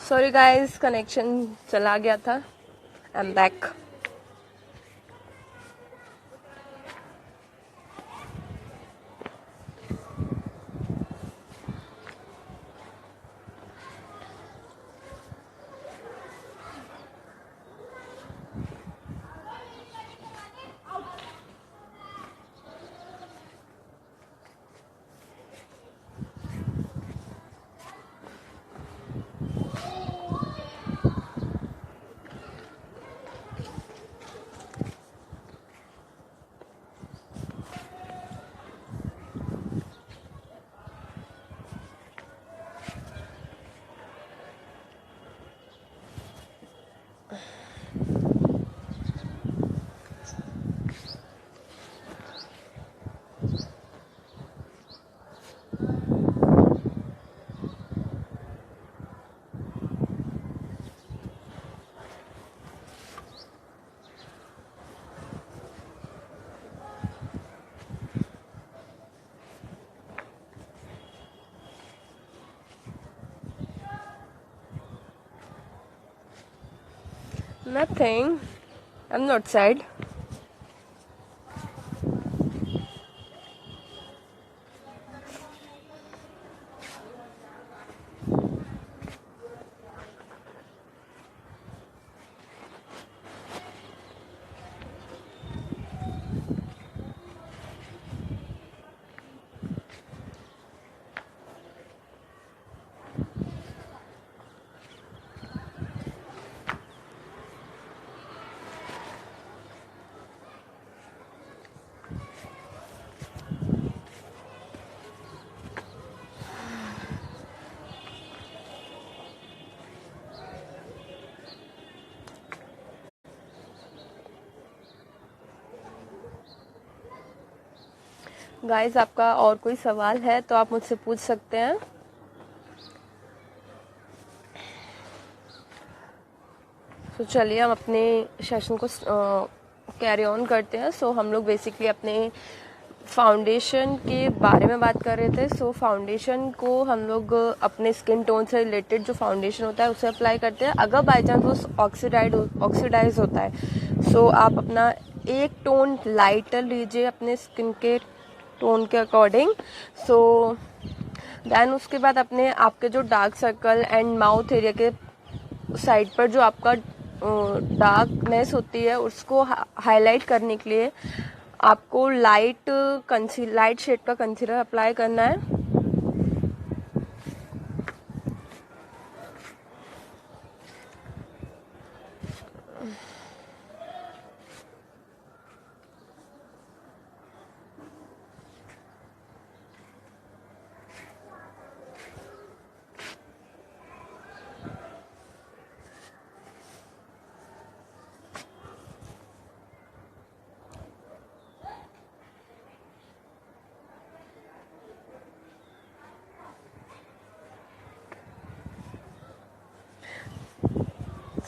Sorry guys, connection चला गया था। I am back. Nothing. I'm not sad. Guys, आपका और कोई सवाल है तो आप मुझसे पूछ सकते हैं। तो चलिए हम अपने सेशन को कैरी ऑन करते हैं। हम लोग बेसिकली अपने फाउंडेशन के बारे में बात कर रहे थे। फाउंडेशन को हम लोग अपने स्किन टोन से रिलेटेड जो फाउंडेशन होता है उसे अप्लाई करते हैं। अगर बाई चांस वो ऑक्सीडाइज होता है आप अपना एक टोन लाइटर लीजिए अपने स्किन के टोन के अकॉर्डिंग। देन उसके बाद अपने आपके जो dark circle and mouth area के साइड पर जो आपका डार्कनेस होती है उसको हाईलाइट करने के लिए आपको लाइट शेड का कंसीलर अप्लाई करना है।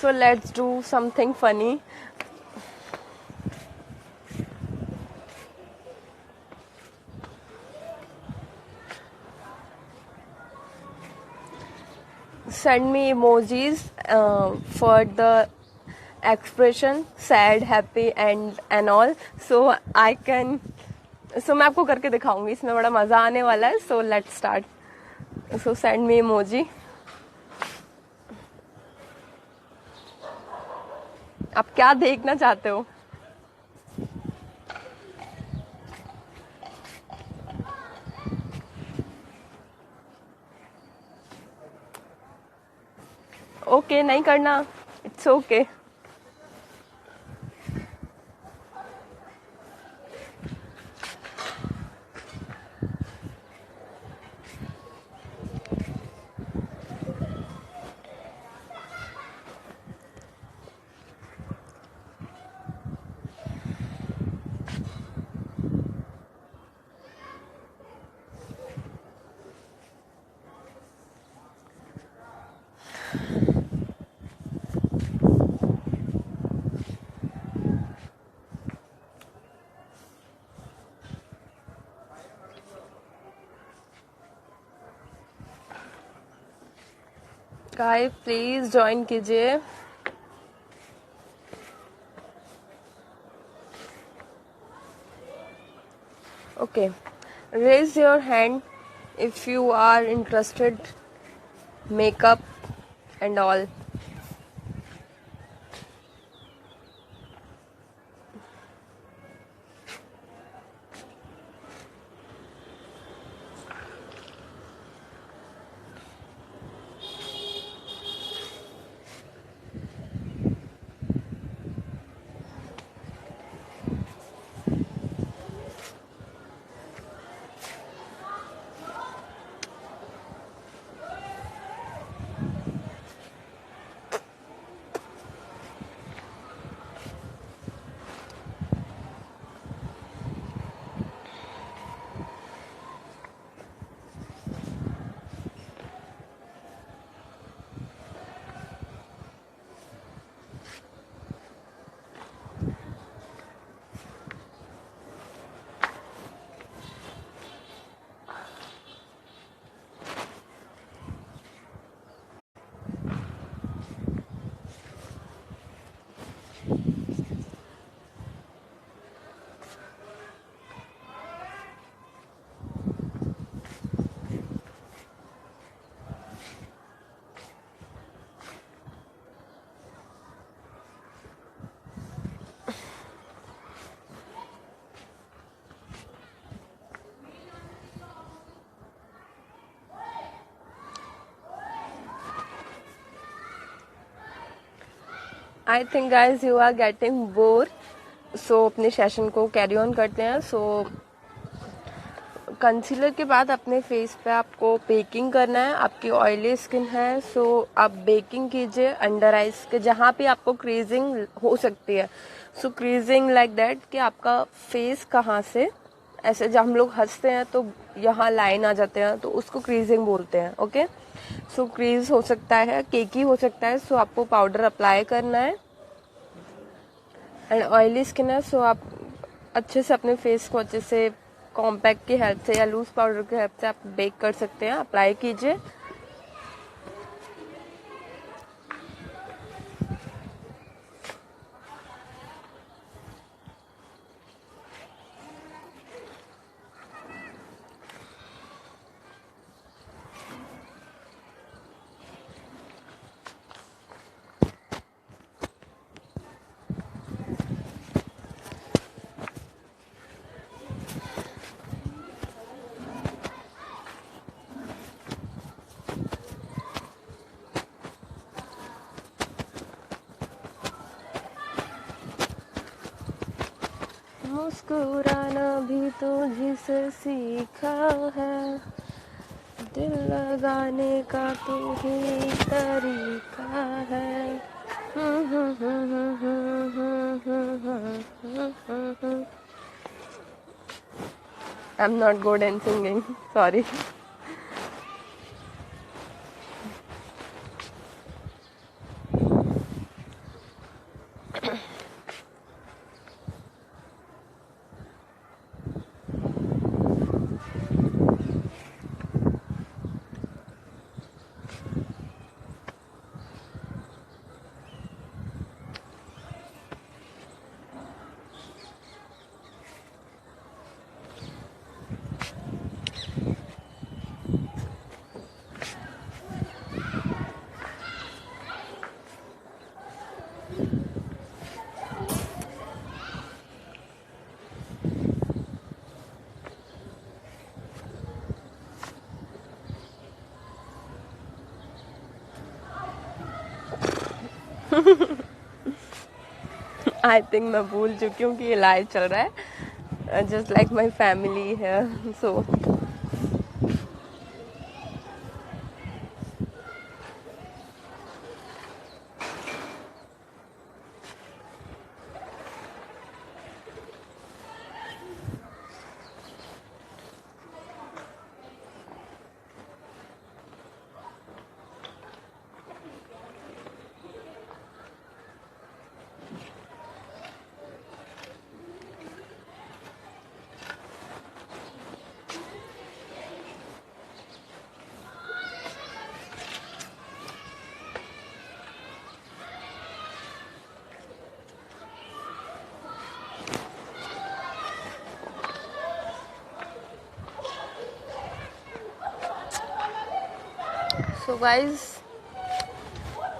So let's do something funny. Send me emojis for the expression sad, happy and all. मैं आपको करके दिखाऊंगी, इसमें बड़ा मजा आने वाला है। Let's start. Send me emoji. आप क्या देखना चाहते हो? ओके नहीं करना, it's okay. Guys please join कीजिए। Okay, raise your hand if you are interested makeup and all. I think guys you are getting bore, so अपने सेशन को कैरी ऑन करते हैं। सो कंसीलर के बाद अपने फेस पे आपको बेकिंग करना है। आपकी ऑयली स्किन है, सो आप बेकिंग कीजिए अंडर आइज के जहाँ पे आपको क्रीजिंग हो सकती है। सो क्रीजिंग लाइक दैट कि आपका फेस कहाँ से ऐसे, जब हम लोग हंसते हैं तो यहाँ लाइन आ जाते हैं, तो उसको क्रीजिंग बोलते हैं। ओके, सो क्रीज हो सकता है, केकी हो सकता है, सो आपको पाउडर अप्लाई करना है। एंड ऑयली स्किन है, सो आप अच्छे से अपने फेस को अच्छे से कॉम्पैक्ट की हेल्प से या लूज पाउडर की हेल्प से आप बेक कर सकते हैं। अप्लाई कीजिए। मुस्कुराना भी तुझी से सीखा है, दिल लगाने का तू ही तरीका है। I am not good in singing, sorry. I think मैं भूल चुकी हूँ कि ये लाइव चल रहा है, जस्ट लाइक माई फैमिली है। सो सो गाइज,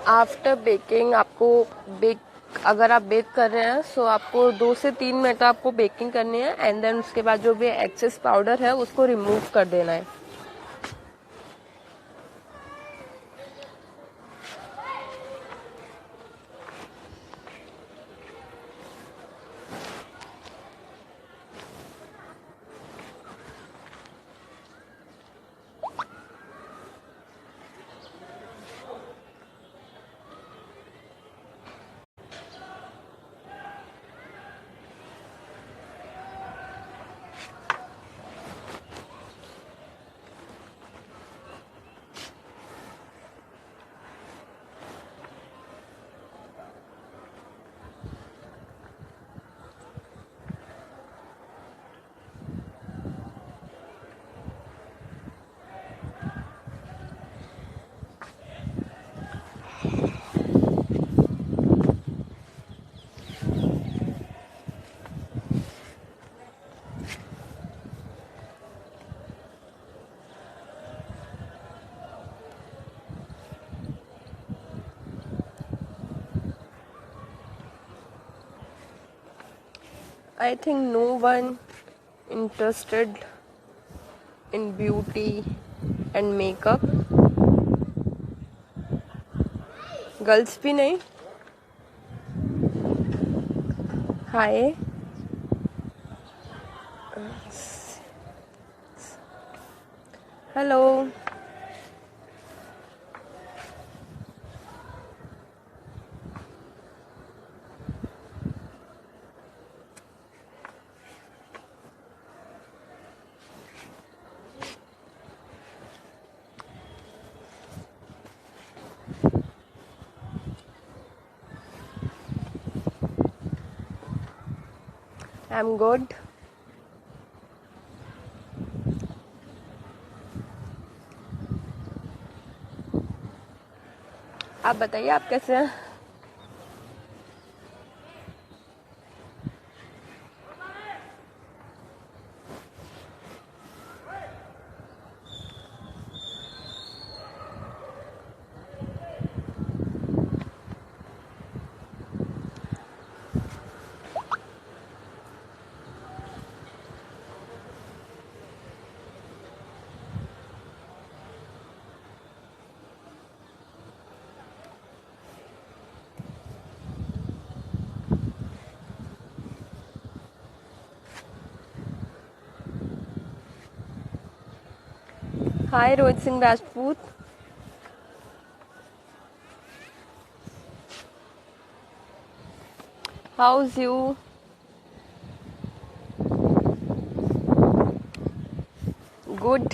आफ्टर बेकिंग आपको अगर आप बेक कर रहे हैं सो आपको 2 से 3 मिनट आपको बेकिंग करनी है एंड देन उसके बाद जो भी एक्सेस पाउडर है उसको रिमूव कर देना है। I think no one interested in beauty and makeup. Girls भी नहीं। Hi, hello. I am good. आप बताइए, आप कैसे हैं? Hi Rohit Singh Rajput. How's you? Good.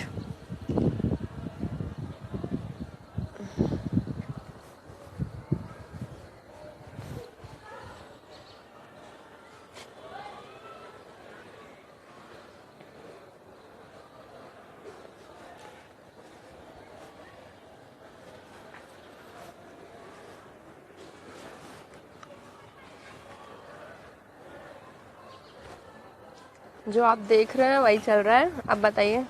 जो आप देख रहे हैं वही चल रहा है, आप बताइए।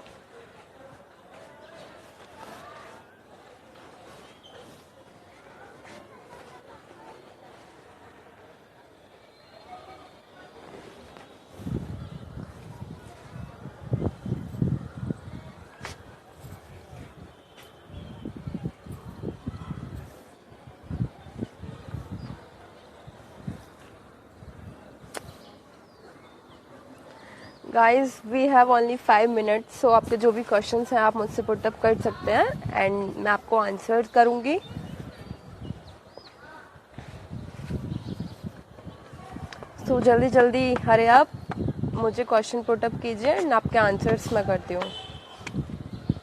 Guys, we have only 5 minutes, so आपके जो भी क्वेश्चंस हैं आप मुझसे पुटअप कर सकते हैं एंड मैं आपको आंसर करूँगी। सो जल्दी जल्दी हरे आप मुझे क्वेश्चन पुटअप कीजिए एंड आपके आंसर्स मैं करती हूँ।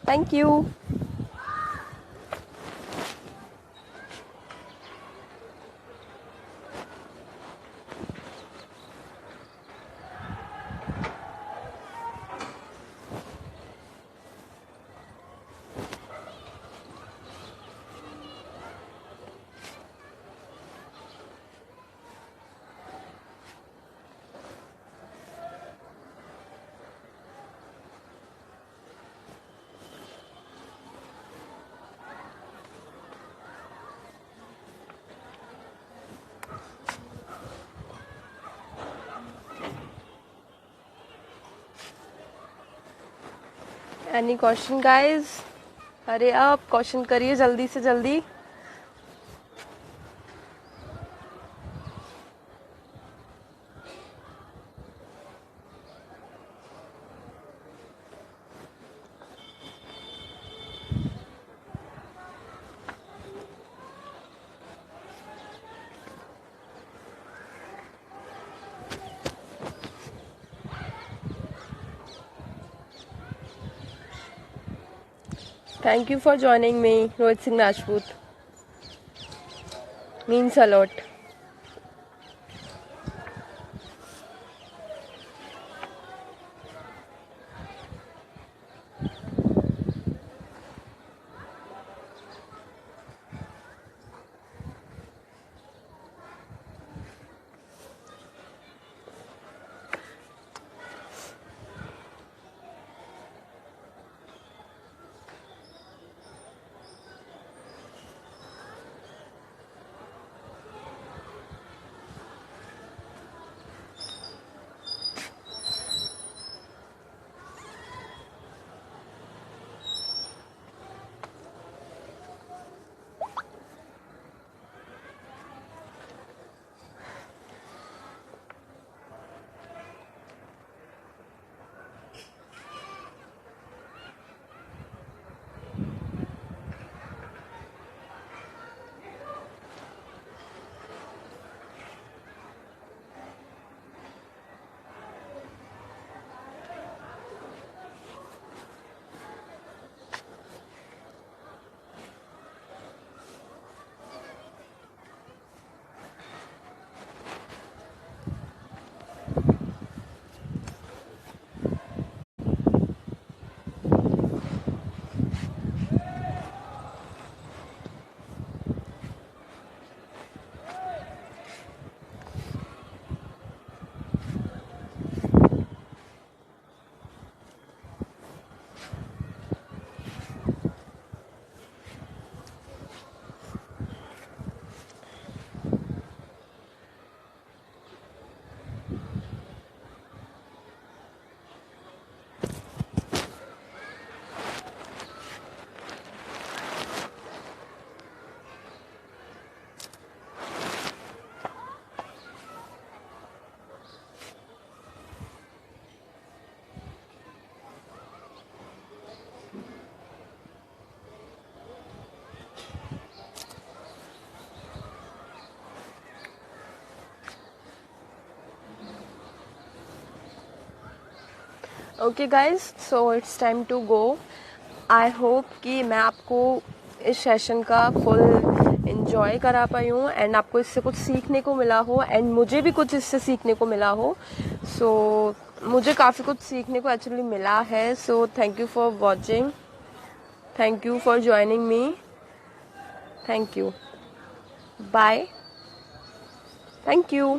Thank you. Any question guys? अरे आप क्वेश्चन करिए जल्दी से जल्दी. Thank you for joining me, Rohit Singh Rajput. Means a lot. Okay guys, so it's time to go. I hope कि मैं आपको इस सेशन का फुल इन्जॉय करा पाई हूँ एंड आपको इससे कुछ सीखने को मिला हो एंड मुझे भी कुछ इससे सीखने को मिला हो. सो मुझे काफ़ी कुछ सीखने को एक्चुअली मिला है. So thank you for watching, thank you for joining me, thank you, bye, thank you.